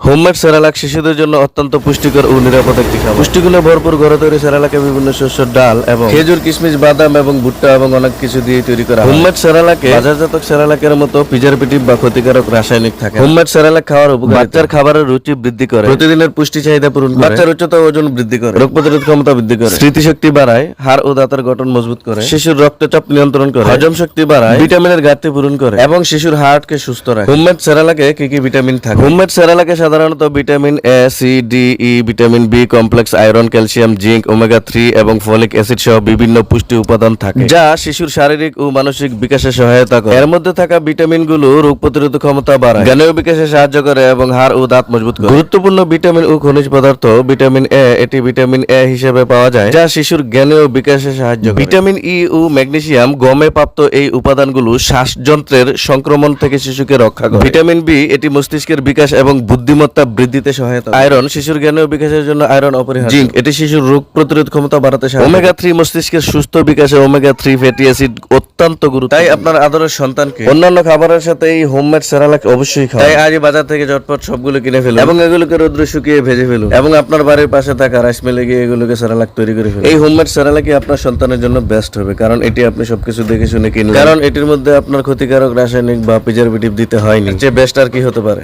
Homemade সেরালাক শিশুদের জন্য অত্যন্ত পুষ্টিকর ও নিরাপদ একটি খাবার। পুষ্টিগুণে ভরপুর ঘরে তৈরি সেরালাকে বিভিন্ন শস্য, ডাল এবং খেজুর, কিশমিশ, বাদাম এবং ভুট্টা এবং অনেক কিছু দিয়ে তৈরি করা হয়। হোমমেড সেরালাকে বাজারজাত সেরালাকের মতো প্রিজারভেটিভ বা ক্ষতিকারক রাসায়নিক থাকে। হোমমেড সেরালাক খাওয়ার উপকার বাচ্চার খাবারের রুচি বৃদ্ধি করে, প্রতিদিনের পুষ্টি চাহিদা পূরণ করে, বাচ্চার উচ্চতা ও ওজন বৃদ্ধি করে, রোগ প্রতিরোধ ক্ষমতা বৃদ্ধি করে, স্মৃতিশক্তি বাড়ায়, হাড় ও দাঁতের গঠন মজবুত করে, শিশুর রক্তচাপ নিয়ন্ত্রণ করে, হজম শক্তি বাড়ায়, ভিটামিনের ঘাটতি পূরণ করে এবং শিশুর হার্টকে সুস্থ রাখে। হোমমেড সেরালাকে কি কি ভিটামিন থাকে? হোমমেড সেরালাকে সাধারণত vitamin A, C, D, E, vitamin B complex, iron, calcium, zinc, omega 3 এবং ফলিক অ্যাসিড সহ বিভিন্ন পুষ্টি উপাদান থাকে, যা শিশুর শারীরিক ও মানসিক বিকাশে সহায়তা করে। এর মধ্যে থাকা ভিটামিনগুলো রোগ প্রতিরোধ ক্ষমতা বাড়ায়, জ্ঞানীয় বিকাশে সাহায্য করে এবং হাড় ও দাঁত মজবুত করে। গুরুত্বপূর্ণ ভিটামিন ও খনিজ পদার্থ ভিটামিন এ, এটি ভিটামিন এ হিসেবে পাওয়া যায়, যা শিশুর জ্ঞানীয় বিকাশে সাহায্য করে। ভিটামিন ই ও ম্যাগনেসিয়াম গমে প্রাপ্ত এই উপাদানগুলো শ্বাসযন্ত্রের সংক্রমণ থেকে শিশুকে রক্ষা করে। ভিটামিন বি, এটি মস্তিষ্কের বিকাশ এবং বুদ্ধিমত্তা বৃদ্ধিতে সহায়তা করে। আয়রন, শিশুর জ্ঞানীয় বিকাশের জন্য আয়রন অপরিহার্য। জিঙ্ক, এটি শিশুর রোগ প্রতিরোধ ক্ষমতা বাড়াতে সাহায্য করে। ওমেগা 3, মস্তিষ্কের সুস্থ বিকাশে ওমেগা 3 ফ্যাটি অ্যাসিড অত্যন্ত গুরুত্বপূর্ণ। তাই আপনার আদরের সন্তানকে অন্যান্য খাবারের সাথে এই হোমমেড সেরালাক অবশ্যই খাওয়ান। তাই আজই বাজার থেকে ঝটপট সবগুলো কিনে ফেলুন এবং এগুলোকে রোদ্রে শুকিয়ে ভেজে ফেলুন এবং আপনার বাড়ির পাশে থাকা রাইস মিলে গিয়ে এগুলোকে সেরালাক তৈরি করে ফেলুন। এই হোমমেড সেরালাকই আপনার সন্তানের জন্য বেস্ট হবে, কারণ এটি আপনি সবকিছু দেখে শুনে কিনলেন, কারণ এটির মধ্যে আপনার ক্ষতিকারক রাসায়নিক বা প্রিজারভেটিভ দিতে হয়নি। যে বেস্ট আর কি হতে পারে।